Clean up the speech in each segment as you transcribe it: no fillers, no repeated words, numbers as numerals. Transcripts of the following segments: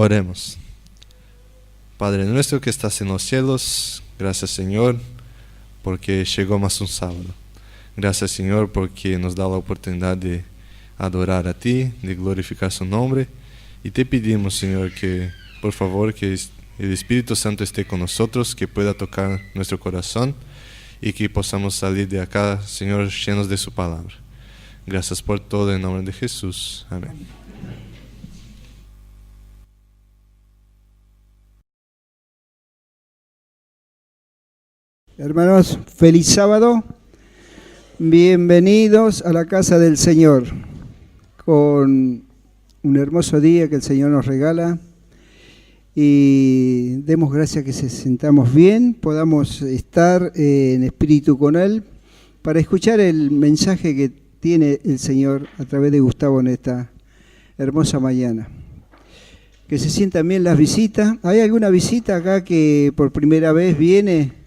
Oremos. Padre nuestro que estás en los cielos, gracias Señor porque llegó más un sábado. Gracias Señor porque nos da la oportunidad de adorar a ti, de glorificar su nombre. Y te pedimos Señor que por favor que el Espíritu Santo esté con nosotros, que pueda tocar nuestro corazón y que podamos salir de acá Señor llenos de su palabra. Gracias por todo en nombre de Jesús. Amén. Hermanos, feliz sábado. Bienvenidos a la casa del Señor, con un hermoso día que el Señor nos regala. Y demos gracias que se sentamos bien, podamos estar en espíritu con Él, para escuchar el mensaje que tiene el Señor a través de Gustavo en esta hermosa mañana. Que se sientan bien las visitas. ¿Hay alguna visita acá que por primera vez viene?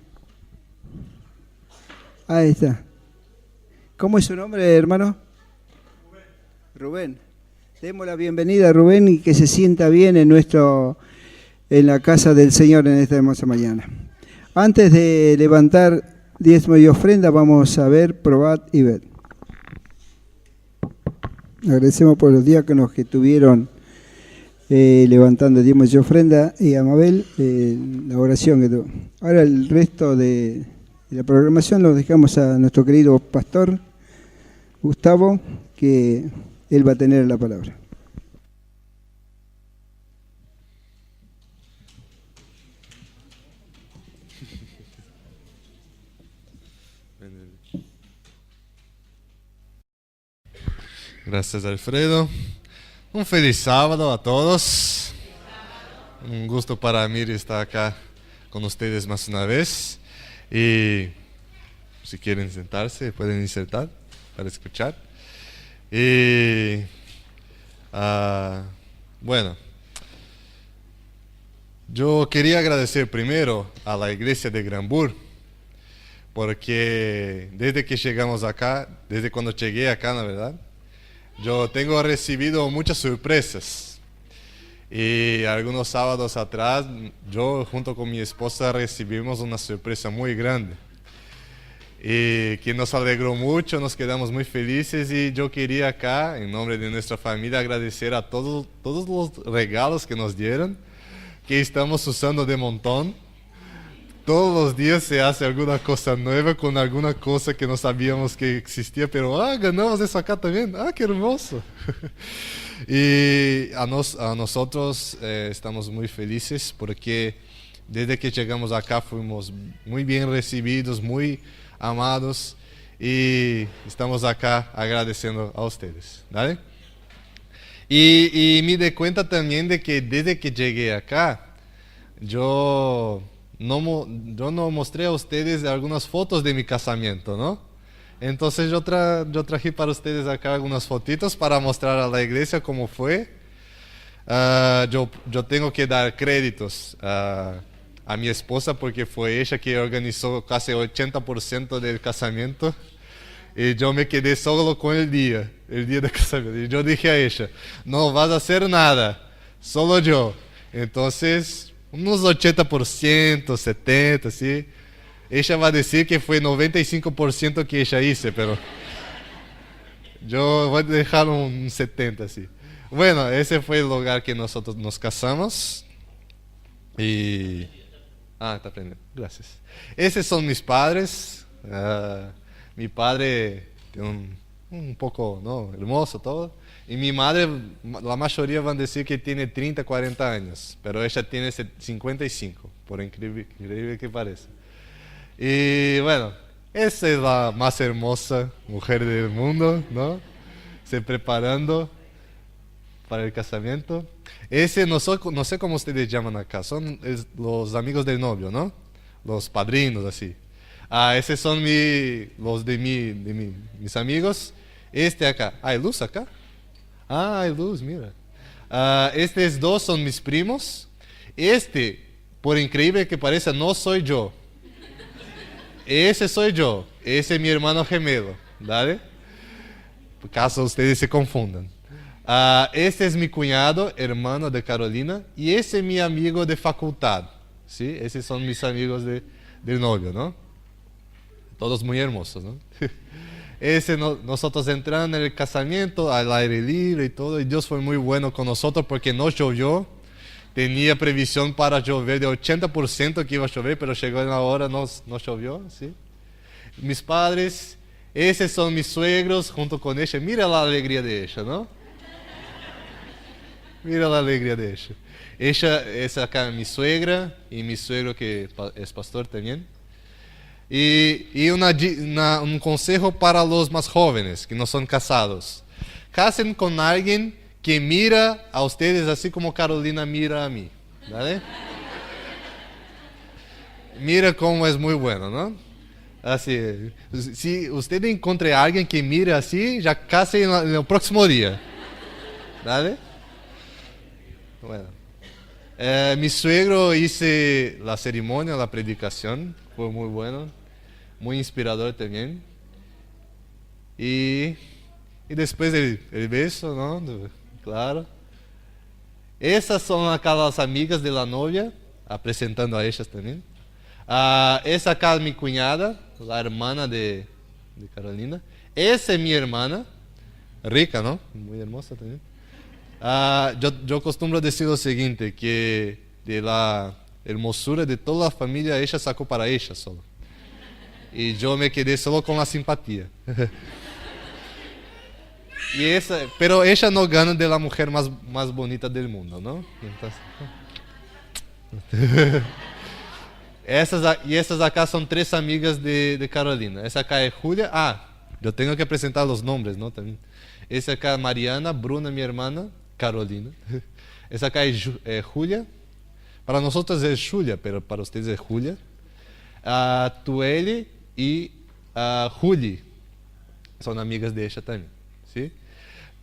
Ahí está. ¿Cómo es su nombre, hermano? Rubén. Demos la bienvenida a Rubén y que se sienta bien en la casa del Señor en esta hermosa mañana. Antes de levantar diezmo y ofrenda, vamos a ver, probad y ver. Agradecemos por los diáconos que estuvieron levantando diezmos y ofrenda, y a Mabel la oración que tuvo. Ahora el resto de la programación lo dejamos a nuestro querido pastor Gustavo, que él va a tener la palabra. Gracias Alfredo. Un feliz sábado a todos. Un gusto para mí estar acá con ustedes más una vez. Y si quieren sentarse, pueden insertar para escuchar. Y bueno, yo quería agradecer primero a la iglesia de Granbur, porque desde que llegamos acá, desde cuando llegué acá, la verdad, yo tengo recibido muchas sorpresas. Y algunos sábados atrás, yo junto con mi esposa recibimos una sorpresa muy grande. Y que nos alegró mucho, nos quedamos muy felices. Y yo quería acá, en nombre de nuestra familia, agradecer a todos los regalos que nos dieron, que estamos usando de montón. Todos los días se hace alguna cosa nueva con alguna cosa que no sabíamos que existía, pero ganamos eso acá también. ¡Qué hermoso! Y a nosotros estamos muy felices porque desde que llegamos acá fuimos muy bien recibidos, muy amados, y estamos acá agradeciendo a ustedes, ¿vale? Y me di cuenta también de que desde que llegué acá, yo no mostré a ustedes algunas fotos de mi casamiento, ¿no? Entonces yo traje para ustedes acá algunas fotitos para mostrar a la iglesia cómo fue. Yo tengo que dar créditos a mi esposa porque fue ella que organizó casi 80% del casamiento. Y yo me quedé solo con el día del casamiento. Y yo dije a ella, no vas a hacer nada, solo yo. Entonces, unos 80%, 70%, ¿sí? Ella va a decir que fue 95% que ella hizo, pero yo voy a dejar un 70%, ¿sí? Bueno, ese fue el lugar que nosotros nos casamos. Y... está aprendiendo, gracias. Esos son mis padres. Mi padre tiene un poco, ¿no?, hermoso todo. Y mi madre, la mayoría van a decir que tiene 30, 40 años, pero ella tiene 55, por increíble que parezca. Y bueno, esa es la más hermosa mujer del mundo, ¿no? Se preparando para el casamiento. Ese no sé cómo ustedes llaman acá, son los amigos del novio, ¿no? Los padrinos, así. Esos son los de mis amigos. Este acá, ¿hay luz acá? Hay luz, mira. Estos dos son mis primos. Este, por increíble que parezca, no soy yo. Ese soy yo, ese es mi hermano gemelo, ¿vale? Por caso ustedes se confundan. Este es mi cuñado, hermano de Carolina, y ese es mi amigo de facultad. ¿Sí? Esos son mis amigos del novio, ¿no? Todos muy hermosos, ¿no? Nosotros entrando en el casamiento al aire libre y todo, y Dios fue muy bueno con nosotros porque no llovió. Tenía previsión para llover de 80% que iba a llover, pero llegó en la hora, no llovió, ¿sí? Mis padres, esos son mis suegros junto con ella. Mira la alegría de ella, ¿no? Mira la alegría de ella. Ella es acá mi suegra y mi suegro que es pastor también. Y un consejo para los más jóvenes que no son casados. Casen con alguien que mira a ustedes así como Carolina mira a mí. ¿Vale? Mira cómo es muy bueno, ¿no? Así, si usted encuentre a alguien que mire así, ya case en el próximo día. ¿Vale? Bueno. Mi suegro hice la ceremonia, la predicación. Fue muy bueno. Muy inspirador también. Y después el beso, ¿no? Claro. Esas son acá las amigas de la novia, presentando a ellas también. Esa acá es mi cuñada, la hermana de Carolina. Esa es mi hermana, rica, ¿no? Muy hermosa también. Yo acostumbro decir lo siguiente, que de la hermosura de toda la familia, ella sacó para ella solo. Y yo me quedé solo con la simpatía. Pero ella no gana de la mujer más bonita del mundo, ¿no? Entonces, esas acá son 3 amigas de Carolina. Esa acá es Julia. Yo tengo que presentar los nombres, ¿no? También. Esa acá es Mariana, Bruna, mi hermana, Carolina. Esa acá es Julia. Para nosotros es Julia, pero para ustedes es Julia. Tueli y Juli. Son amigas de ella también. ¿Sí?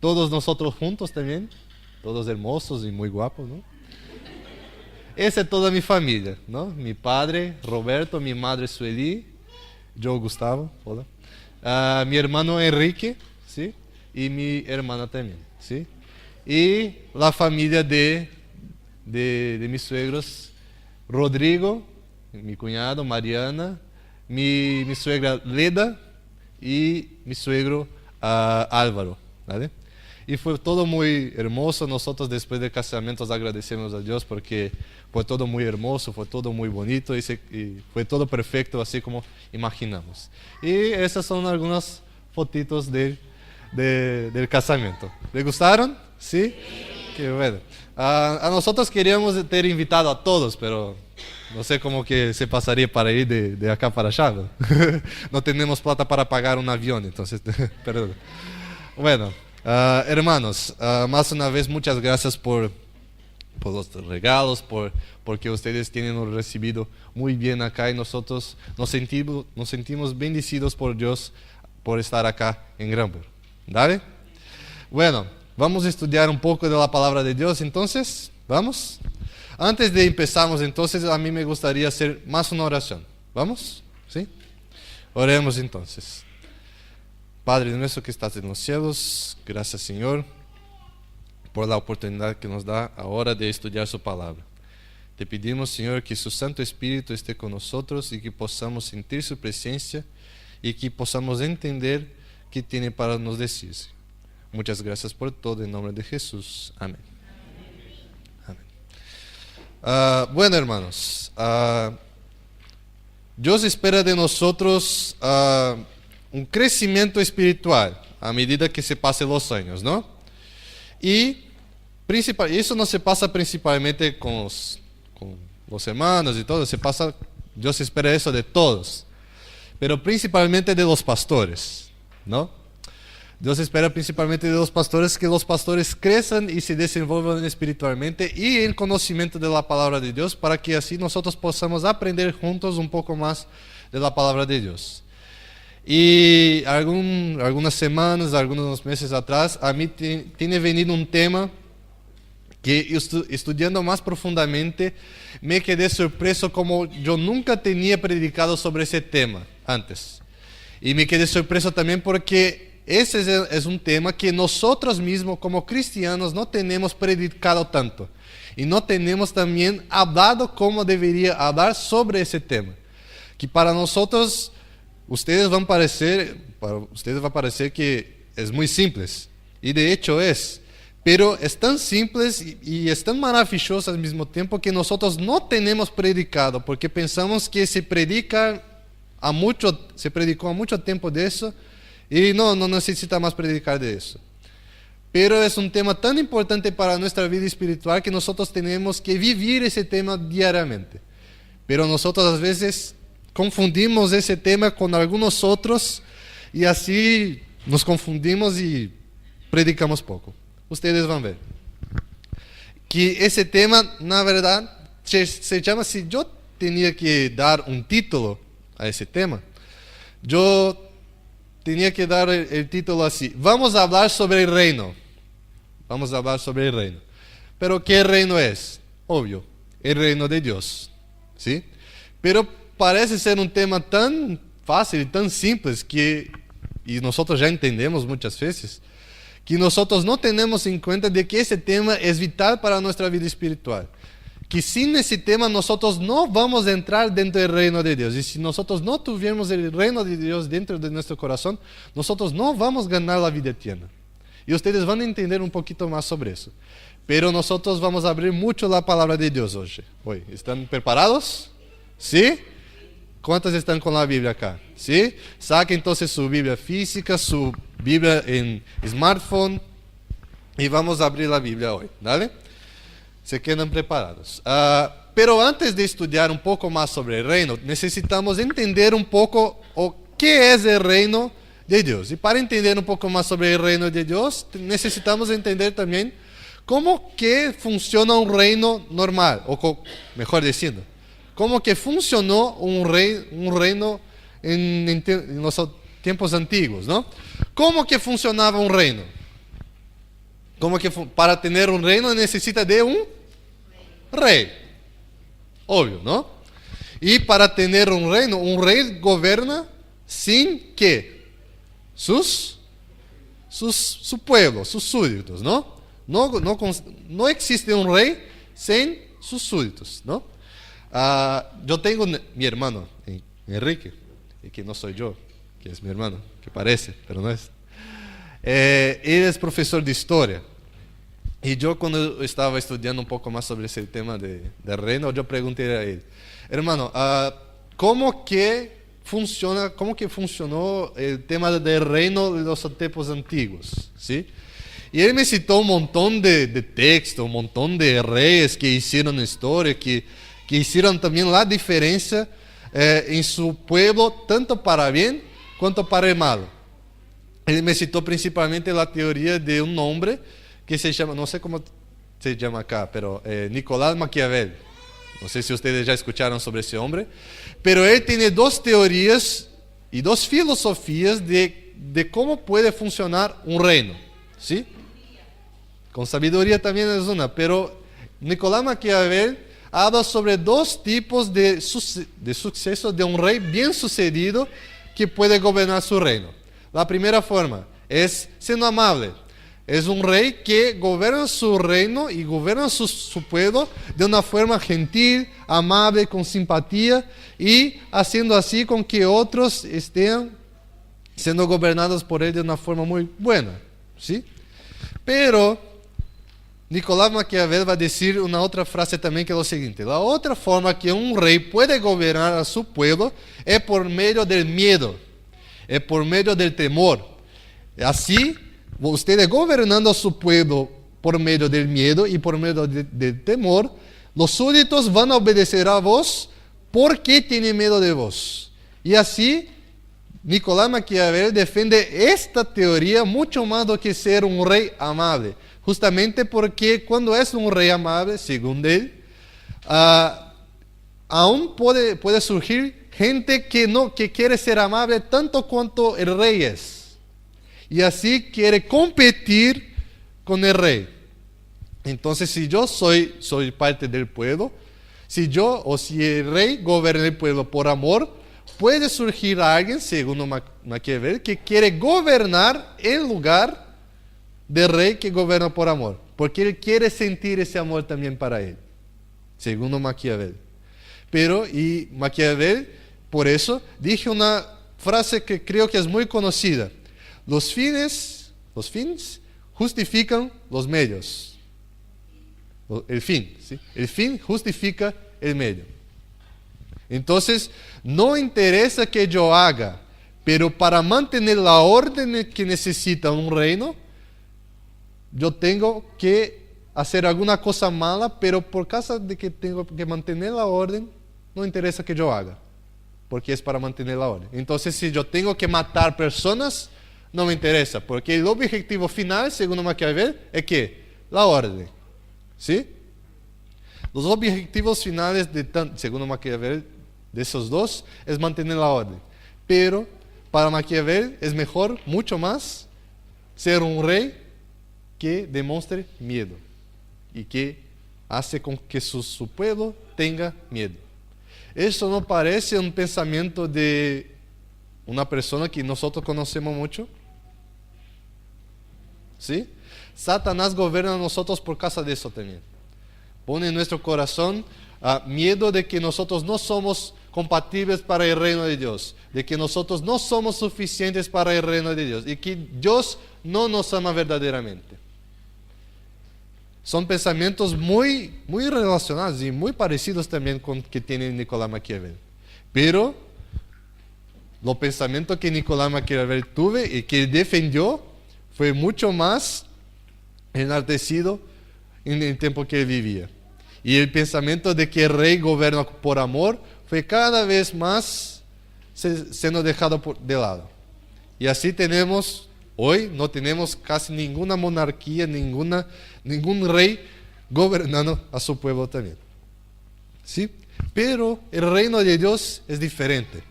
Todos nosotros juntos también. Todos hermosos y muy guapos, ¿no? Esa es toda mi familia, ¿no? Mi padre, Roberto, mi madre, Sueli, yo, Gustavo, hola. Mi hermano Enrique, ¿sí? Y mi hermana también, ¿sí? Y la familia de mis suegros, Rodrigo, mi cuñado, Mariana, mi suegra Leda y mi suegro Álvaro, ¿vale? Y fue todo muy hermoso. Nosotros después del casamiento agradecemos a Dios porque fue todo muy hermoso, fue todo muy bonito y fue todo perfecto así como imaginamos. Y esas son algunas fotitos del casamiento. ¿Le gustaron? ¿Sí? Qué bueno. A nosotros queríamos ter invitado a todos, pero no sé cómo que se pasaría para ir de acá para allá, ¿no? No tenemos plata para pagar un avión, entonces, perdón. Bueno, hermanos, más una vez muchas gracias por los regalos, porque ustedes tienen recibido muy bien acá y nosotros nos sentimos bendecidos por Dios por estar acá en Granburg. ¿Dale? Bueno, vamos a estudiar un poco de la palabra de Dios entonces. ¿Vamos? Antes de empezarmos entonces, a mí me gustaría hacer más una oración. ¿Vamos? ¿Sí? Oremos entonces. Padre nuestro que estás en los cielos, gracias Señor por la oportunidad que nos da ahora de estudiar su palabra. Te pedimos Señor que su Santo Espíritu esté con nosotros y que podamos sentir su presencia y que podamos entender qué tiene para nos decir. Muchas gracias por todo en nombre de Jesús. Amén. Amén. Bueno hermanos, Dios espera de nosotros un crecimiento espiritual a medida que se pasen los años, ¿no? Y eso no se pasa principalmente con los hermanos y todo, Dios espera eso de todos, pero principalmente de los pastores, ¿no? Dios espera principalmente de los pastores que los pastores crezcan y se desenvolvan espiritualmente y en conocimiento de la palabra de Dios para que así nosotros podamos aprender juntos un poco más de la palabra de Dios. Y algunas semanas, algunos meses atrás, a mí tiene venido un tema que estudiando más profundamente me quedé sorpreso como yo nunca tenía predicado sobre ese tema antes. Y me quedé sorpreso también porque ese es un tema que nosotros mismos como cristianos no tenemos predicado tanto. Y no tenemos también hablado como debería hablar sobre ese tema. Que para nosotros, ustedes van a parecer que es muy simples. Y de hecho es. Pero es tan simples y es tan maravilloso al mismo tiempo que nosotros no tenemos predicado, porque pensamos que se predicó a mucho tiempo de eso y no necesita más predicar de eso. Pero es un tema tan importante para nuestra vida espiritual que nosotros tenemos que vivir ese tema diariamente. Pero nosotros a veces confundimos ese tema con algunos otros y así nos confundimos y predicamos poco. Ustedes van a ver que ese tema, na verdad, se llama, si yo tenía que dar un título a ese tema, yo tenía que dar el título así: vamos a hablar sobre el reino. Vamos a hablar sobre el reino. Pero ¿qué reino es? Obvio, el reino de Dios, ¿sí? Pero parece ser un tema tan fácil y tan simple y nosotros ya entendemos muchas veces, que nosotros no tenemos en cuenta de que ese tema es vital para nuestra vida espiritual. Que sin ese tema nosotros no vamos a entrar dentro del reino de Dios. Y si nosotros no tuviéramos el reino de Dios dentro de nuestro corazón, nosotros no vamos a ganar la vida eterna. Y ustedes van a entender un poquito más sobre eso. Pero nosotros vamos a abrir mucho la palabra de Dios hoy. ¿Están preparados? ¿Sí? ¿Cuántos están con la Biblia acá? ¿Sí? Saque entonces su Biblia física, su Biblia en smartphone y vamos a abrir la Biblia hoy. ¿Dale? ¿Se quedan preparados? Pero antes de estudiar un poco más sobre el reino, necesitamos entender un poco qué es el reino de Dios. Y para entender un poco más sobre el reino de Dios, necesitamos entender también cómo que funciona un reino normal, o mejor diciendo, cómo que funcionó un reino en los tiempos antiguos, ¿no? ¿Cómo que funcionaba un reino? Para tener un reino necesita de un rey, obvio, ¿no? Y para tener un rey gobierna sin que su pueblo, sus súbditos, ¿no? No existe un rey sin sus súbditos, ¿no? Yo tengo mi hermano, Enrique, y que no soy yo, que es mi hermano, que parece, pero no es. Él es profesor de historia. Y yo cuando estaba estudiando un poco más sobre ese tema del reino, yo pregunté a él: hermano, ¿cómo que funcionó el tema del reino de los tiempos antiguos? ¿Sí? Y él me citó un montón de textos, un montón de reyes que hicieron historia, que hicieron también la diferencia en su pueblo, tanto para bien cuanto para el mal. Él me citó principalmente la teoría de un hombre que se llama, no sé cómo se llama acá, pero Nicolás Maquiavel. No sé si ustedes ya escucharon sobre ese hombre, pero él tiene dos teorías y dos filosofías de cómo puede funcionar un reino, ¿sí? Con sabiduría también es una, pero Nicolás Maquiavel habla sobre dos tipos de suceso de un rey bien sucedido que puede gobernar su reino. La primera forma es siendo amable. Es un rey que gobierna su reino y gobierna su pueblo de una forma gentil, amable, con simpatía y haciendo así con que otros estén siendo gobernados por él de una forma muy buena, ¿sí? Pero Nicolás Maquiavel va a decir una otra frase también, que es lo siguiente: la otra forma que un rey puede gobernar a su pueblo es por medio del miedo, es por medio del temor. Así, ustedes gobernando a su pueblo por medio del miedo y por medio del temor, los súbditos van a obedecer a vos porque tienen miedo de vos. Y así, Nicolás Maquiavel defiende esta teoría mucho más do que ser un rey amable. Justamente porque cuando es un rey amable, según él, aún puede surgir gente que quiere ser amable tanto cuanto el rey es. Y así quiere competir con el rey. Entonces, si yo soy parte del pueblo, si el rey gobierna el pueblo por amor, puede surgir alguien, según Maquiavel, que quiere gobernar en lugar del rey que gobierna por amor, porque él quiere sentir ese amor también para él, según Maquiavel. Y Maquiavel, por eso, dijo una frase que creo que es muy conocida: los fines justifican los medios. El fin, ¿sí? El fin justifica el medio. Entonces, no interesa que yo haga, pero para mantener la orden que necesita un reino, yo tengo que hacer alguna cosa mala, pero por causa de que tengo que mantener la orden, no interesa que yo haga, porque es para mantener la orden. Entonces, si yo tengo que matar personas, no me interesa, porque el objetivo final, según Maquiavel, es que la orden, ¿sí? Los objetivos finales, según Maquiavel, de esos dos, es mantener la orden. Pero para Maquiavel es mejor, mucho más, ser un rey que demuestre miedo y que hace con que su pueblo tenga miedo. ¿Eso no parece un pensamiento de una persona que nosotros conocemos mucho? ¿Sí? Satanás gobierna a nosotros por causa de eso también. Pone en nuestro corazón miedo de que nosotros no somos compatibles para el reino de Dios, de que nosotros no somos suficientes para el reino de Dios y que Dios no nos ama verdaderamente. Son pensamientos muy relacionados y muy parecidos también con que tiene Nicolás Maquiavel. Pero los pensamientos que Nicolás Maquiavel tuvo y que defendió fue mucho más enaltecido en el tiempo que él vivía. Y el pensamiento de que el rey gobierna por amor fue cada vez más siendo dejado de lado. Y así hoy no tenemos casi ninguna monarquía, ningún rey gobernando a su pueblo también. ¿Sí? Pero el reino de Dios es diferente.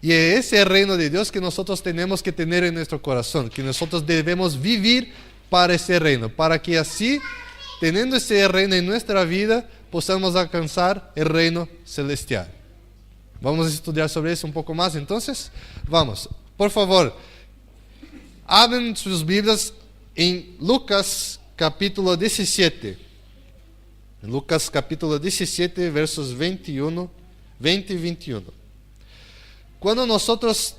Y es ese reino de Dios que nosotros tenemos que tener en nuestro corazón, que nosotros debemos vivir para ese reino, para que así, teniendo ese reino en nuestra vida, podamos alcanzar el reino celestial. Vamos a estudiar sobre eso un poco más, entonces. Vamos, por favor, abren sus Biblias en Lucas capítulo 17. Lucas capítulo 17, versos 20 y 21. Cuando nosotros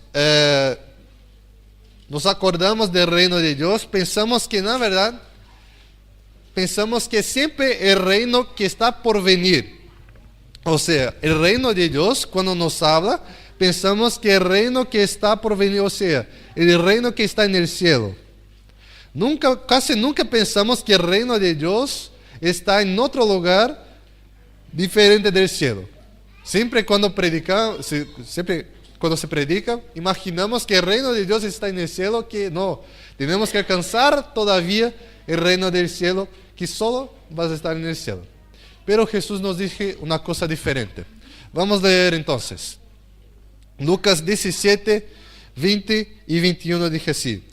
nos acordamos del reino de Dios, pensamos que, na verdad, siempre el reino que está por venir. O sea, el reino de Dios, cuando nos habla, pensamos que el reino que está por venir, o sea, el reino que está en el cielo. Casi nunca pensamos que el reino de Dios está en otro lugar diferente del cielo. Siempre cuando se predica, imaginamos que el reino de Dios está en el cielo, que no, tenemos que alcanzar todavía el reino del cielo, que solo va a estar en el cielo. Pero Jesús nos dice una cosa diferente. Vamos a leer entonces. Lucas 17, 20 y 21 dice así.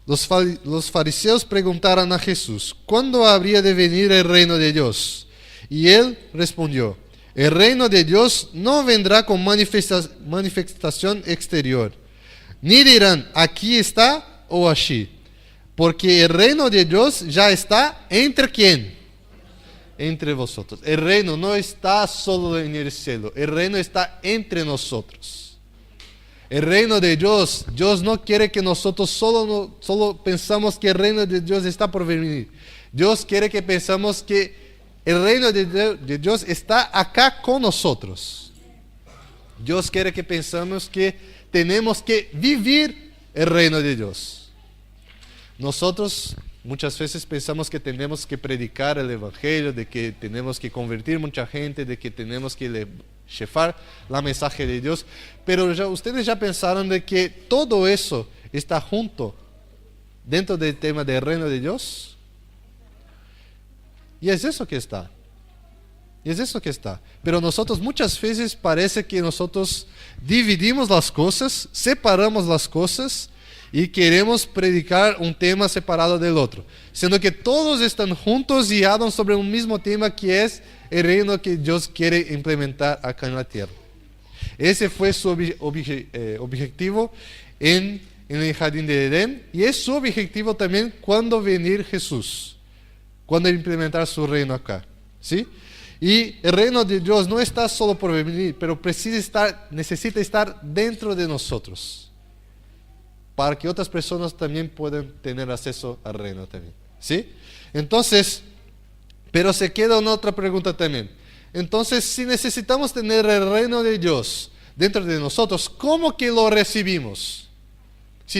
Los fariseos preguntaron a Jesús: ¿cuándo habría de venir el reino de Dios? Y él respondió: el reino de Dios no vendrá con manifestación exterior, ni dirán aquí está o allí, porque el reino de Dios ya está entre ¿quién? Entre vosotros. El reino no está solo en el cielo, el reino está entre nosotros. El reino de Dios, Dios no quiere que nosotros solo pensamos que el reino de Dios está por venir. Dios quiere que pensamos que el reino de Dios está acá con nosotros. Dios quiere que pensamos que tenemos que vivir el reino de Dios. Nosotros muchas veces pensamos que tenemos que predicar el evangelio, de que tenemos que convertir mucha gente, de que tenemos que llevar la mensaje de Dios. Pero ustedes ya pensaron de que todo eso está junto dentro del tema del reino de Dios. Y es eso que está. Pero nosotros muchas veces parece que nosotros dividimos las cosas, separamos las cosas y queremos predicar un tema separado del otro, siendo que todos están juntos y hablan sobre un mismo tema, que es el reino que Dios quiere implementar acá en la tierra. Ese fue su objetivo en el jardín de Edén, y es su objetivo también cuando venir Jesús, cuando implementar su reino acá, ¿sí? Y el reino de Dios no está solo por venir, pero necesita estar dentro de nosotros, para que otras personas también puedan tener acceso al reino también, ¿sí? Entonces, pero se queda una otra pregunta también. Entonces, si necesitamos tener el reino de Dios dentro de nosotros, ¿cómo que lo recibimos? Si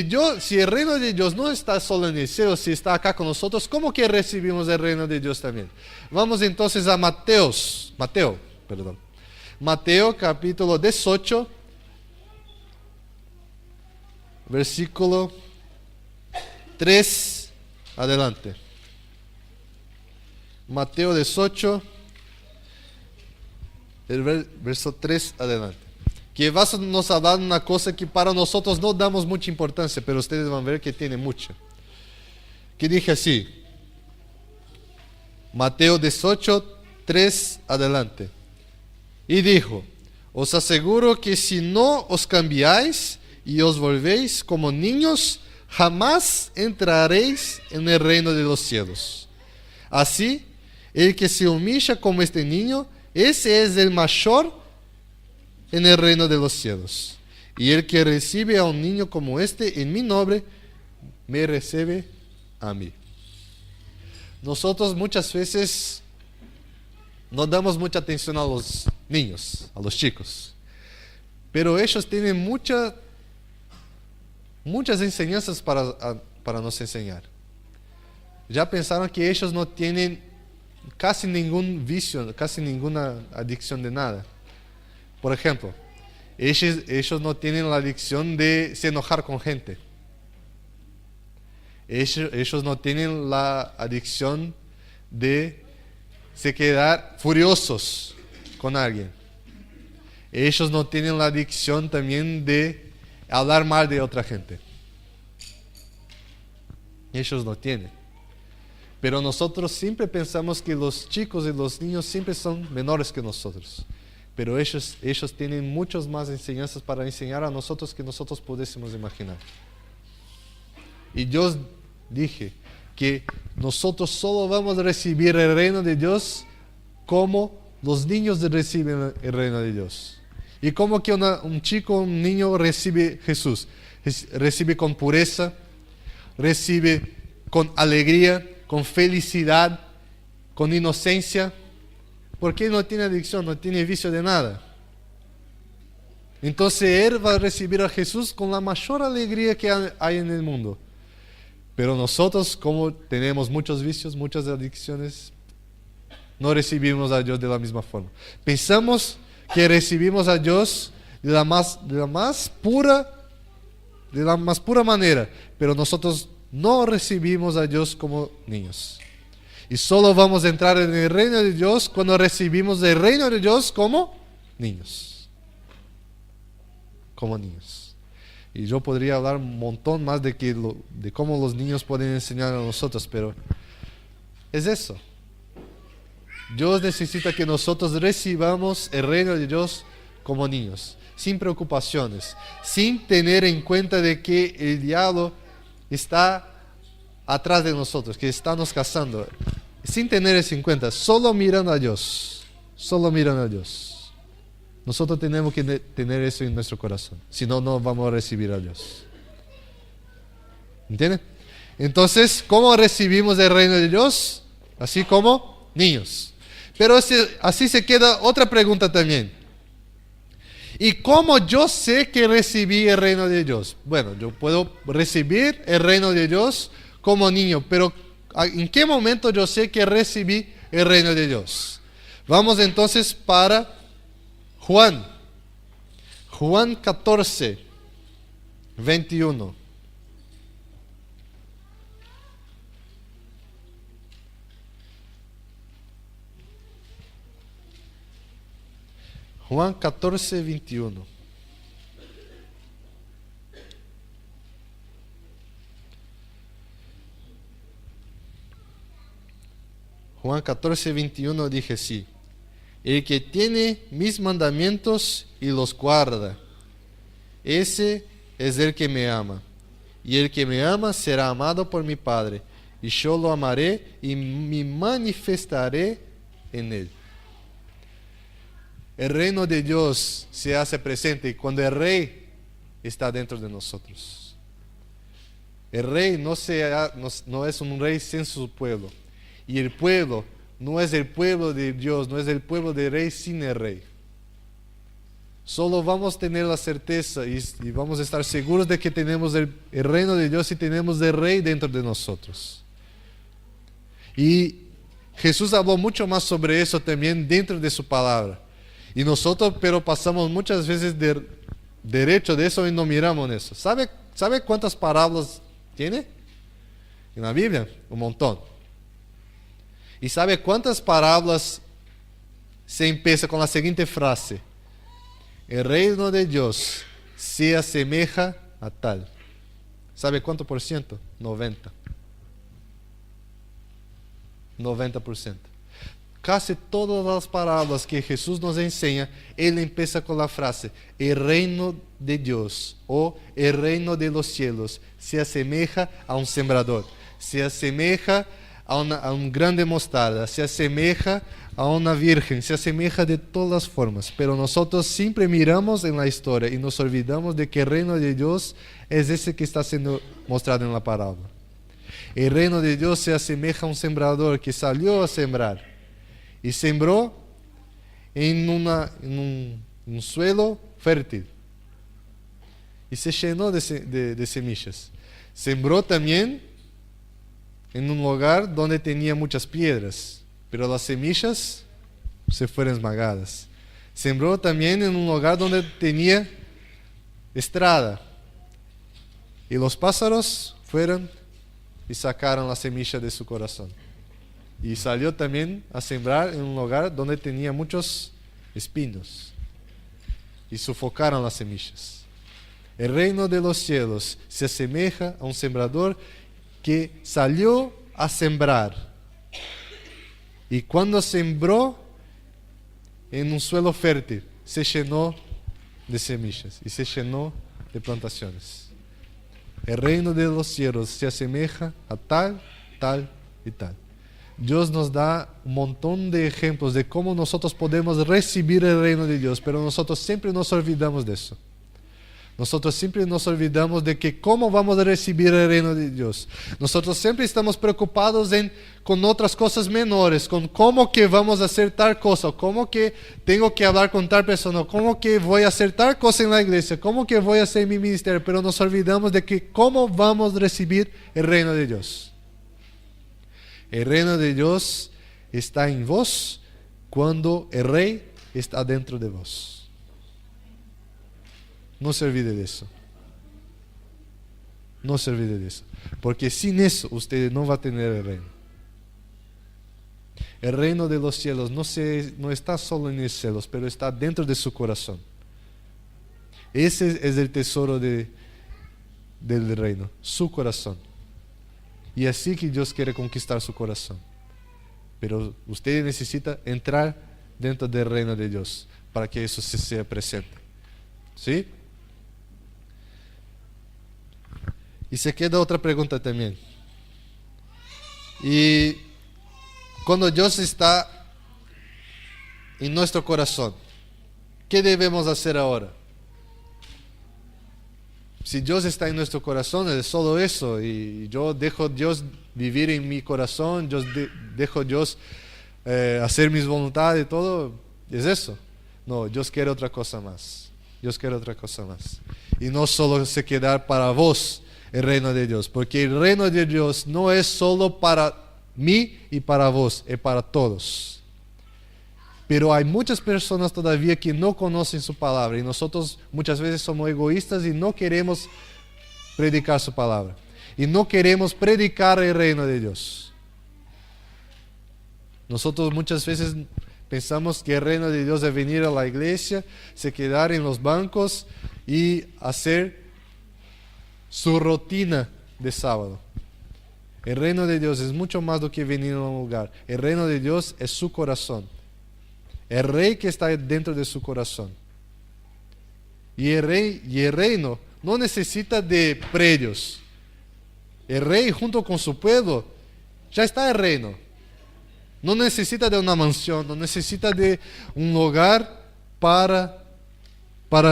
el reino de Dios no está solo en el cielo, si está acá con nosotros, ¿cómo que recibimos el reino de Dios también? Vamos entonces a Mateo capítulo 18, versículo 3, adelante. Mateo 18, el verso 3, adelante. Que vas a nos hablar una cosa que para nosotros no damos mucha importancia, pero ustedes van a ver que tiene mucha. Que dije así, Mateo 18, 3, adelante. Y dijo, os aseguro que si no os cambiáis y os volvéis como niños, jamás entraréis en el reino de los cielos. Así, el que se humilla como este niño, ese es el mayor en el reino de los cielos. Y el que recibe a un niño como este en mi nombre, me recibe a mí. Nosotros muchas veces no damos mucha atención a los niños, a los chicos, pero ellos tienen muchas enseñanzas para nos enseñar. ¿Ya pensaron que ellos no tienen casi ningún vicio, casi ninguna adicción de nada? Por ejemplo, ellos no tienen la adicción de se enojar con gente. Ellos no tienen la adicción de se quedar furiosos con alguien. Ellos no tienen la adicción también de hablar mal de otra gente. Ellos no tienen. Pero nosotros siempre pensamos que los chicos y los niños siempre son menores que nosotros. Pero ellos tienen muchas más enseñanzas para enseñar a nosotros que nosotros pudiésemos imaginar. Y Dios dije que nosotros solo vamos a recibir el reino de Dios como los niños reciben el reino de Dios. Y como que un niño recibe Jesús. Recibe con pureza, recibe con alegría, con felicidad, con inocencia. Porque no tiene adicción, no tiene vicio de nada. Entonces él va a recibir a Jesús con la mayor alegría que hay en el mundo. Pero nosotros, como tenemos muchos vicios, muchas adicciones, no recibimos a Dios de la misma forma. Pensamos que recibimos a Dios de la más pura manera, pero nosotros no recibimos a Dios como niños. Y solo vamos a entrar en el reino de Dios cuando recibimos el reino de Dios como niños. Como niños. Y yo podría hablar un montón más de cómo los niños pueden enseñar a nosotros, pero es eso. Dios necesita que nosotros recibamos el reino de Dios como niños, sin preocupaciones, sin tener en cuenta de que el diablo está atrás de nosotros, que está nos cazando, sin tener eso en cuenta, solo mirando a Dios, Nosotros tenemos que tener eso en nuestro corazón, si no, no vamos a recibir a Dios. ¿Entienden? Entonces, ¿cómo recibimos el reino de Dios? Así como niños. Pero así se queda otra pregunta también. ¿Y cómo yo sé que recibí el reino de Dios? Bueno, yo puedo recibir el reino de Dios como niño, pero ¿en qué momento yo sé que recibí el reino de Dios? Vamos entonces para Juan 14, 21. Juan 14, 21. Juan 14, 21 dije así: El que tiene mis mandamientos y los guarda, ese es el que me ama. Y el que me ama será amado por mi Padre, y yo lo amaré y me manifestaré en él. El reino de Dios se hace presente cuando el Rey está dentro de nosotros. El Rey no es un rey sin su pueblo. Y el pueblo no es el pueblo de Dios, no es el pueblo del Rey sin el Rey. Solo vamos a tener la certeza y vamos a estar seguros de que tenemos el reino de Dios y tenemos el Rey dentro de nosotros. Y Jesús habló mucho más sobre eso también dentro de su palabra. Y nosotros, pero pasamos muchas veces derecho de eso y no miramos en eso. ¿Sabe cuántas parábolas tiene en la Biblia? Un montón. ¿Y sabe cuántas parábolas se empieza con la siguiente frase? El reino de Dios se asemeja a tal. ¿Sabe cuánto por ciento? 90%. Casi todas las parábolas que Jesús nos enseña, Él empieza con la frase, el reino de Dios o el reino de los cielos se asemeja a un sembrador, se asemeja a un grande mostarda, se asemeja a una virgen, se asemeja de todas las formas. Pero nosotros siempre miramos en la historia y nos olvidamos de que el reino de Dios es ese que está siendo mostrado en la parábola. El reino de Dios se asemeja a un sembrador que salió a sembrar y sembró en un suelo fértil y se llenó de semillas. Sembró también en un lugar donde tenía muchas piedras, pero las semillas se fueron esmagadas. Sembró también en un lugar donde tenía estrada, y los pájaros fueron y sacaron la semilla de su corazón. Y salió también a sembrar en un lugar donde tenía muchos espinos, y sufocaron las semillas. El reino de los cielos se asemeja a un sembrador que salió a sembrar. Y cuando sembró en un suelo fértil, se llenó de semillas y se llenó de plantaciones. El reino de los cielos se asemeja a tal, tal y tal. Dios nos da un montón de ejemplos de cómo nosotros podemos recibir el reino de Dios, pero nosotros siempre nos olvidamos de eso. Nosotros siempre nos olvidamos de que cómo vamos a recibir el reino de Dios. Nosotros siempre estamos preocupados con otras cosas menores, con cómo que vamos a hacer tal cosa, cómo que tengo que hablar con tal persona, cómo que voy a hacer tal cosa en la iglesia, cómo que voy a hacer mi ministerio, pero nos olvidamos de que cómo vamos a recibir el reino de Dios. El reino de Dios está en vos cuando el Rey está dentro de vos. No se olvide de eso. No se olvide de eso. Porque sin eso usted no va a tener el reino. El reino de los cielos no está solo en los cielos, pero está dentro de su corazón. Ese es el tesoro del reino, su corazón. Y así que Dios quiere conquistar su corazón. Pero usted necesita entrar dentro del reino de Dios para que eso se sea presente. ¿Sí? Y se queda otra pregunta también. Y cuando Dios está en nuestro corazón, ¿qué debemos hacer ahora? Si Dios está en nuestro corazón, es solo eso. Y yo dejo a Dios vivir en mi corazón, yo dejo a Dios hacer mis voluntades y todo. ¿Es eso? No, Dios quiere otra cosa más. Dios quiere otra cosa más. Y no solo se quedar para vos el reino de Dios, porque el reino de Dios no es solo para mí y para vos, es para todos. Pero hay muchas personas todavía que no conocen su palabra y nosotros muchas veces somos egoístas y no queremos predicar su palabra. Y no queremos predicar el reino de Dios. Nosotros muchas veces pensamos que el reino de Dios es venir a la iglesia, se quedar en los bancos y hacer su rutina de sábado. El reino de Dios es mucho más do que venir a un lugar. El reino de Dios es su corazón. el rey que está dentro de su corazón. Y el reino no necesita de predios. El rey junto con su pueblo ya está el reino. No necesita de una mansión, no necesita de un lugar para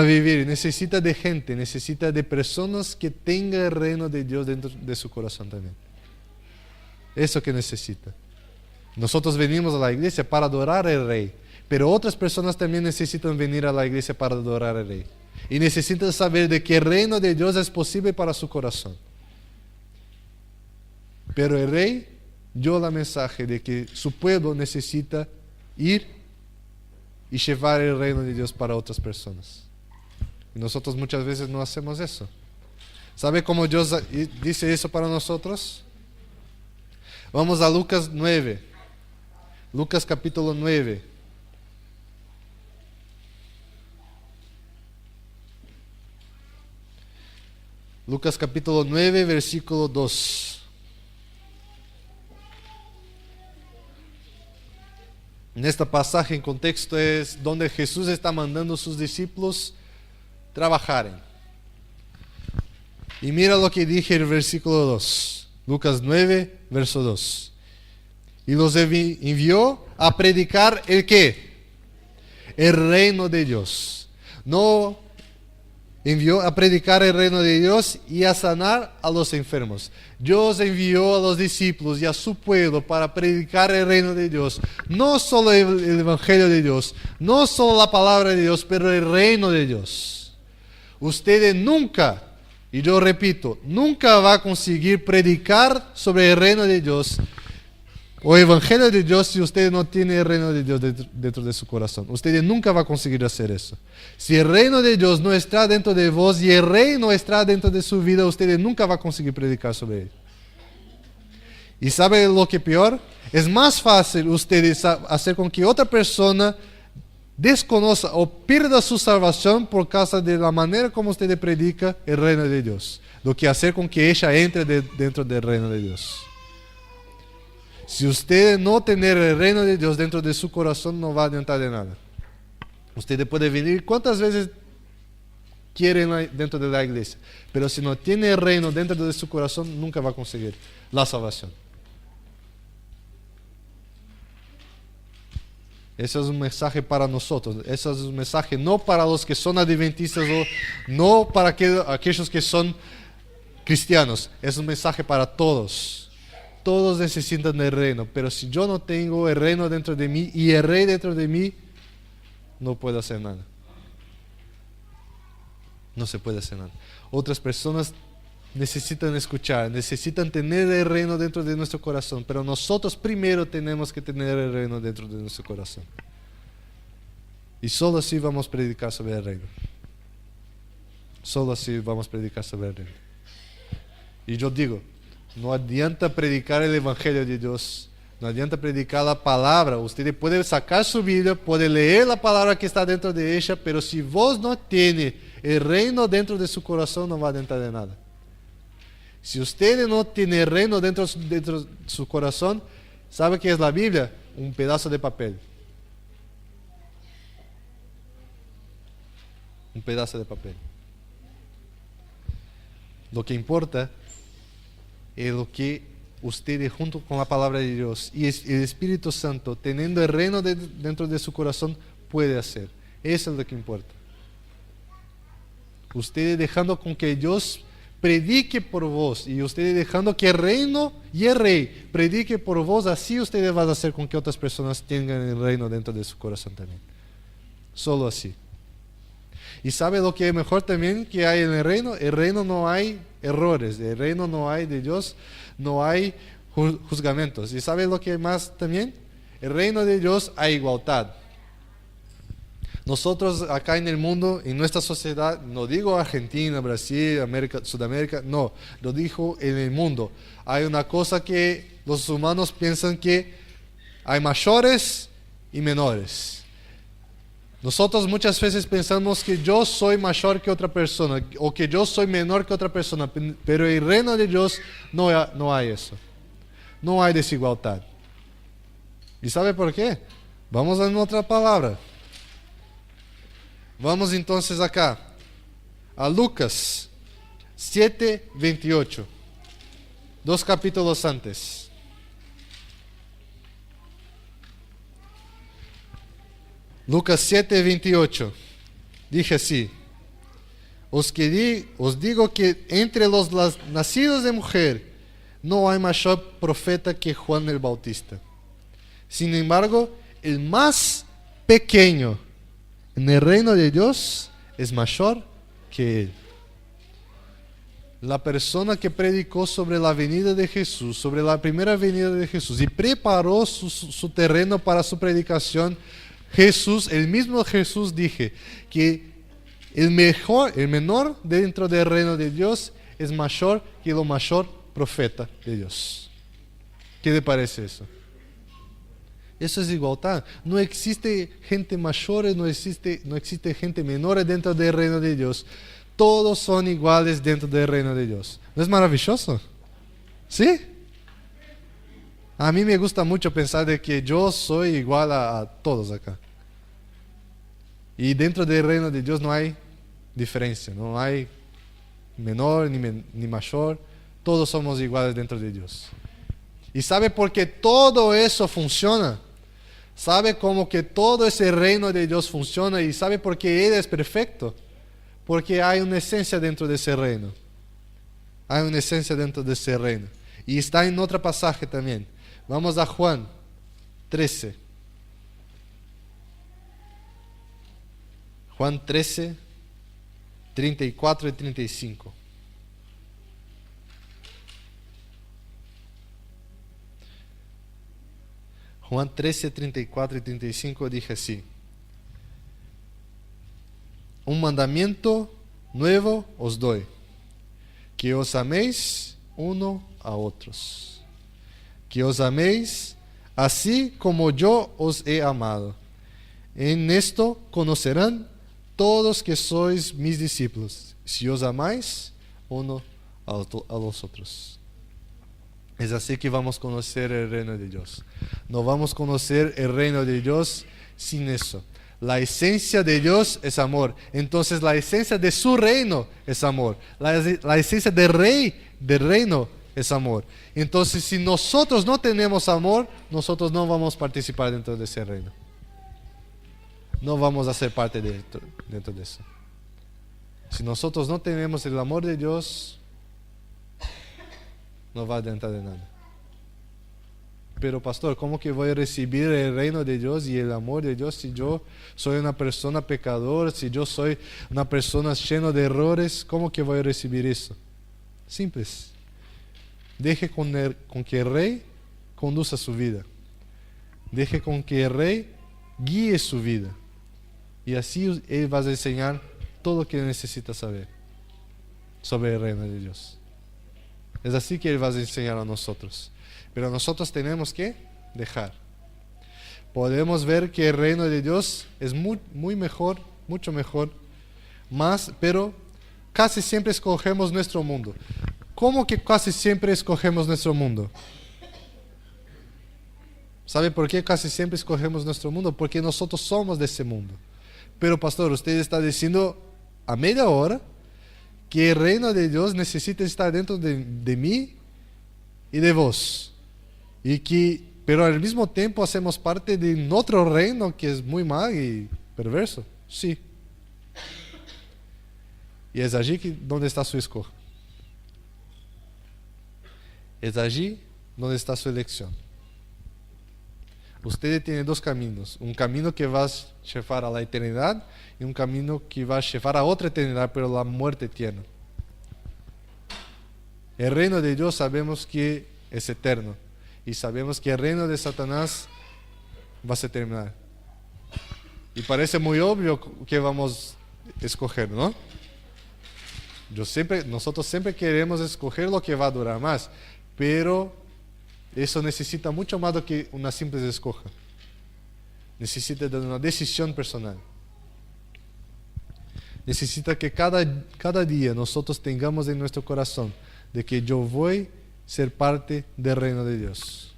vivir. Necesita de gente, necesita de personas que tengan el reino de Dios dentro de su corazón también. Eso que necesita. Nosotros venimos a la iglesia para adorar al rey, pero otras personas también necesitan venir a la iglesia para adorar al rey. Y necesitan saber de que el reino de Dios es posible para su corazón. Pero el rey dio la mensaje de que su pueblo necesita ir y llevar el reino de Dios para otras personas. Y nosotros muchas veces no hacemos eso. ¿Sabe cómo Dios dice eso para nosotros? Vamos a Lucas 9. Lucas capítulo 9. Lucas capítulo 9, versículo 2. En esta pasaje en contexto es donde Jesús está mandando a sus discípulos trabajar. Y mira lo que dije en el versículo 2. Lucas 9, verso 2. Y los envió a predicar ¿el qué? El reino de Dios. No envió a predicar el reino de Dios y a sanar a los enfermos. Dios envió a los discípulos y a su pueblo para predicar el reino de Dios. No solo el evangelio de Dios, no solo la palabra de Dios, pero el reino de Dios. Ustedes nunca, y yo repito, nunca va a conseguir predicar sobre el reino de Dios o el evangelio de Dios si usted no tiene el reino de Dios dentro de su corazón. Usted nunca va a conseguir hacer eso. Si el reino de Dios no está dentro de vos y el rey no está dentro de su vida, usted nunca va a conseguir predicar sobre él. ¿Y sabe lo que peor? Es más fácil usted hacer con que otra persona desconozca o pierda su salvación por causa de la manera como usted predica el reino de Dios, do que hacer con que ella entre dentro del reino de Dios. Si usted no tener el reino de Dios dentro de su corazón, no va a adiantar de nada. Usted puede venir cuantas veces quiere dentro de la iglesia, pero si no tiene el reino dentro de su corazón, nunca va a conseguir la salvación. Ese es un mensaje para nosotros. Ese es un mensaje no para los que son adventistas o no para aquellos que son cristianos. Es un mensaje para todos. Todos necesitan el reino, pero si yo no tengo el reino dentro de mí y el rey dentro de mí, no puedo hacer nada. No se puede hacer nada. Otras personas necesitan escuchar, necesitan tener el reino dentro de nuestro corazón, pero nosotros primero tenemos que tener el reino dentro de nuestro corazón. Y solo así vamos a predicar sobre el reino. Solo así vamos a predicar sobre el reino. Y yo digo, no adianta predicar el evangelio de Dios, no adianta predicar la palabra. Usted puede sacar su Biblia, puede leer la palabra que está dentro de ella, pero si vos no tiene el reino dentro de su corazón, no va a adiantar de nada. Si usted no tiene el reino dentro de su corazón, ¿sabe qué es la Biblia? Un pedazo de papel. Un pedazo de papel. Lo que importa es lo que usted junto con la palabra de Dios y el Espíritu Santo, teniendo el reino dentro de su corazón, puede hacer. Eso es lo que importa. Usted dejando con que Dios predique por vos y usted dejando que el reino y el rey predique por vos, así ustedes van a hacer con que otras personas tengan el reino dentro de su corazón también. Solo así. ¿Y sabe lo que es mejor también que hay en el reino? El reino no hay errores, el reino no hay de Dios, no hay juzgamientos. ¿Y sabe lo que más también? El reino de Dios hay igualdad. Nosotros acá en el mundo, en nuestra sociedad, no digo Argentina, Brasil, América, Sudamérica, no, lo digo en el mundo. Hay una cosa que los humanos piensan que hay mayores y menores. Nosotros muchas veces pensamos que yo soy mayor que otra persona o que yo soy menor que otra persona, pero en el reino de Dios no hay eso. No hay desigualdad. ¿Y sabe por qué? Vamos a otra palabra. Vamos entonces acá a Lucas 7:28. 2 capítulos antes. Lucas 7:28. Dije así: os digo que entre los nacidos de mujer no hay mayor profeta que Juan el Bautista. Sin embargo, el más pequeño en el reino de Dios es mayor que él. La persona que predicó sobre la venida de Jesús, sobre la primera venida de Jesús, y preparó su terreno para su predicación, el mismo Jesús dije que el menor dentro del reino de Dios es mayor que el mayor profeta de Dios. ¿Qué le parece eso? Eso es igualdad. No existe gente mayor, no existe gente menor dentro del reino de Dios. Todos son iguales dentro del reino de Dios. ¿No es maravilloso? ¿Sí? A mí me gusta mucho pensar de que yo soy igual a todos acá. Y dentro del reino de Dios no hay diferencia, no hay menor ni mayor. Todos somos iguales dentro de Dios. ¿Y sabe por qué todo eso funciona? ¿Sabe cómo que todo ese reino de Dios funciona? ¿Y sabe por qué Él es perfecto? Porque hay una esencia dentro de ese reino. Hay una esencia dentro de ese reino. Y está en otro pasaje también. Vamos a Juan 13. Juan 13, 34 y 35. Juan 13, 34 y 35 dice así: un mandamiento nuevo os doy, que os améis uno a otros, que os améis así como yo os he amado. En esto conocerán todos que sois mis discípulos, si os amáis uno a los otros. Es así que vamos a conocer el reino de Dios. No vamos a conocer el reino de Dios sin eso. La esencia de Dios es amor. Entonces la esencia de su reino es amor. La esencia del reino es amor. Entonces si nosotros no tenemos amor, nosotros no vamos a participar dentro de ese reino. No vamos a ser parte dentro de eso. Si nosotros no tenemos el amor de Dios, no va a adentrar de nada. Pero pastor, ¿cómo que voy a recibir el reino de Dios y el amor de Dios si yo soy una persona pecadora, si yo soy una persona llena de errores? ¿Cómo que voy a recibir eso? Simples. Deje con que el rey conduzca su vida. Deje con que el rey guíe su vida. Y así Él va a enseñar todo lo que necesita saber sobre el reino de Dios. Es así que Él va a enseñar a nosotros. Pero nosotros tenemos que dejar. Podemos ver que el reino de Dios es muy mejor, mucho mejor, pero casi siempre escogemos nuestro mundo. ¿Cómo que casi siempre escogemos nuestro mundo? ¿Sabe por qué casi siempre escogemos nuestro mundo? Porque nosotros somos de ese mundo. Pero pastor, usted está diciendo a media hora que el reino de Dios necesita estar dentro de mí y de vos. Pero al mismo tiempo hacemos parte de otro reino que es muy mal y perverso. Sí. Y es allí donde está su escoja. Es allí donde está su elección. Usted tiene dos caminos. Un camino que va a llevar a la eternidad y un camino que va a llevar a otra eternidad, pero la muerte eterna. El reino de Dios sabemos que es eterno. Y sabemos que el reino de Satanás va a terminar. Y parece muy obvio que vamos a escoger, ¿no? Nosotros siempre queremos escoger lo que va a durar más. Pero eso necesita mucho más do que una simple escoja. Necesita de una decisión personal. Necesita que cada día nosotros tengamos en nuestro corazón de que yo voy a ser parte del reino de Dios.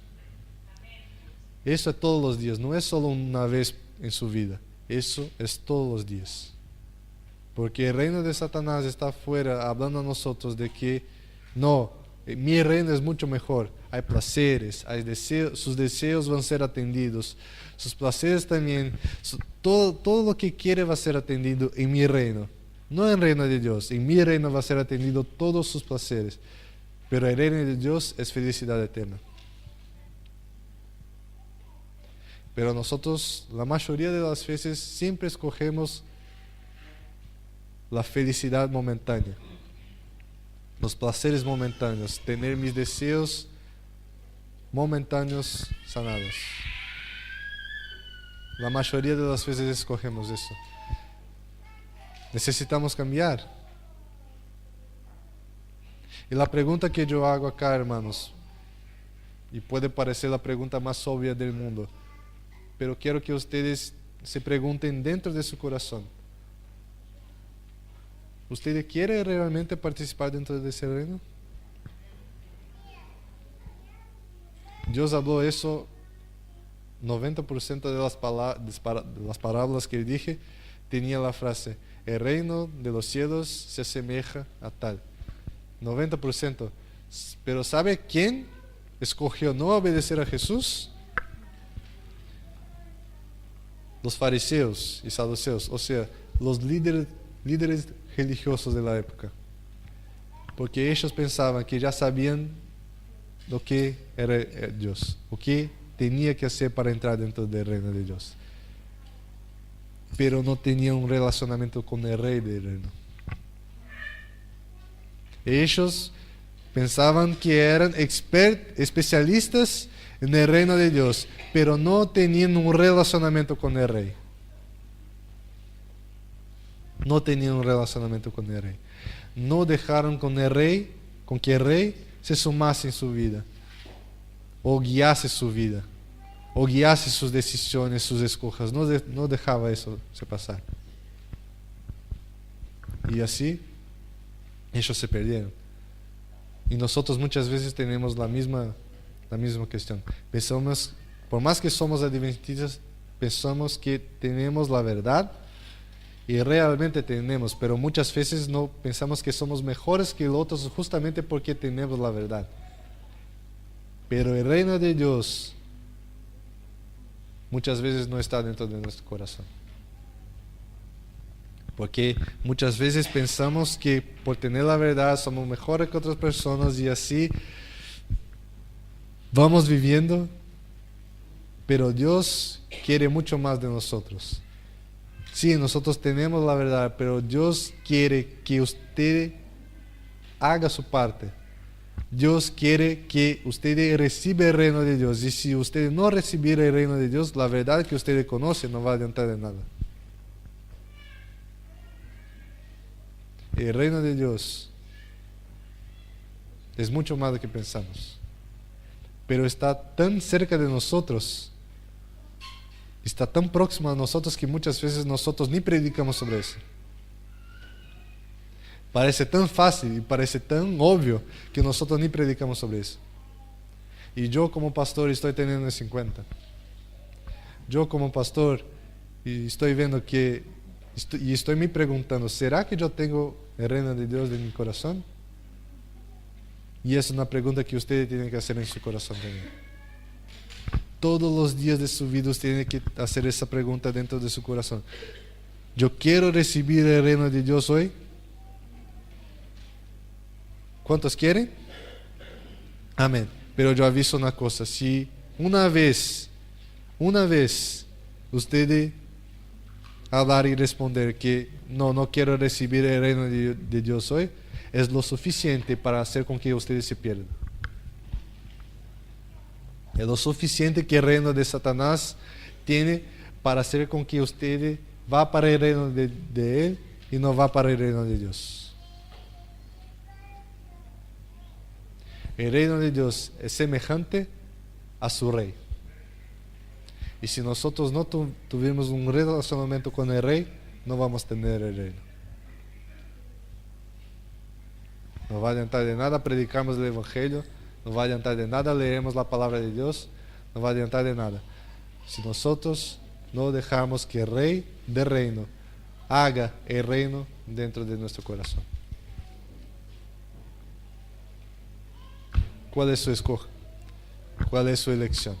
Eso es todos los días, no es solo una vez en su vida. Eso es todos los días. Porque el reino de Satanás está afuera hablando a nosotros de que no, mi reino es mucho mejor. Hay placeres, hay deseos, sus deseos van a ser atendidos. Sus placeres también, todo lo que quiere va a ser atendido en mi reino. No en el reino de Dios, en mi reino va a ser atendido todos sus placeres. Pero el reino de Dios es felicidad eterna. Pero nosotros, la mayoría de las veces, siempre escogemos la felicidad momentánea, los placeres momentáneos, tener mis deseos momentáneos sanados. La mayoría de las veces escogemos eso. Necesitamos cambiar. Y la pregunta que yo hago acá, hermanos, y puede parecer la pregunta más obvia del mundo, pero quiero que ustedes se pregunten dentro de su corazón. ¿Usted quiere realmente participar dentro de ese reino? Dios habló eso, 90% de las parábolas que dije, tenía la frase, el reino de los cielos se asemeja a tal. 90%. Pero ¿sabe quién escogió no obedecer a Jesús? Los fariseos y saduceos, o sea, los líderes religiosos de la época. Porque ellos pensaban que ya sabían lo que era Dios, o que tenía que hacer para entrar dentro del reino de Dios. Pero no tenían un relacionamiento con el rey del reino. Ellos pensaban que eran especialistas en el reino de Dios, pero no tenían un relacionamiento con el rey. No tenían un relacionamiento con el rey. No dejaron con el rey, con que el rey se sumase en su vida, o guiase su vida, o guiase sus decisiones, sus escojas. No dejaba eso se pasar. Y así, ellos se perdieron. Y nosotros muchas veces tenemos la misma cuestión. Pensamos, por más que somos adventistas, pensamos que tenemos la verdad, y realmente tenemos, pero muchas veces no pensamos que somos mejores que los otros justamente porque tenemos la verdad. Pero el reino de Dios muchas veces no está dentro de nuestro corazón. Porque muchas veces pensamos que por tener la verdad somos mejores que otras personas y así vamos viviendo, pero Dios quiere mucho más de nosotros. Sí, nosotros tenemos la verdad, pero Dios quiere que usted haga su parte. Dios quiere que usted reciba el reino de Dios. Y si usted no recibiera el reino de Dios, la verdad que usted conoce no va a adiantar de nada. El reino de Dios es mucho más de lo que pensamos. Pero está tan cerca de nosotros, está tan próximo a nosotros que muchas veces nosotros ni predicamos sobre eso. Parece tan fácil y parece tan obvio que nosotros ni predicamos sobre eso. Y yo como pastor estoy teniendo eso en cuenta. Yo como pastor estoy viendo que, y estoy me preguntando, ¿será que yo tengo el reino de Dios en mi corazón? Y es una pregunta que usted tiene que hacer en su corazón también. Todos los días de su vida usted tiene que hacer esa pregunta dentro de su corazón. ¿Yo quiero recibir el reino de Dios hoy? ¿Cuántos quieren? Amén. Pero yo aviso una cosa, si una vez usted hablar y responder que no quiero recibir el reino de Dios hoy, es lo suficiente para hacer con que ustedes se pierdan. Es lo suficiente que el reino de Satanás tiene para hacer con que usted va para el reino de él y no va para el reino de Dios. El reino de Dios es semejante a su rey. Y si nosotros no tuvimos un relacionamiento con el rey, no vamos a tener el reino. No va a adiantar de nada, predicamos el evangelio. No va a adiantar de nada, leemos la palabra de Dios. No va a adiantar de nada. si nosotros no dejamos que el Rey del Reino haga el reino dentro de nuestro corazón. ¿Cuál es su escoja? ¿Cuál es su elección?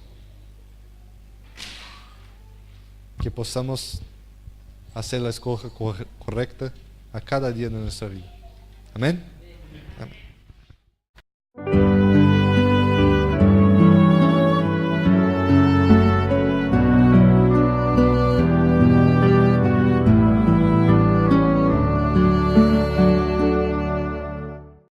Que podamos hacer la escoja correcta a cada día de nuestra vida. Amén.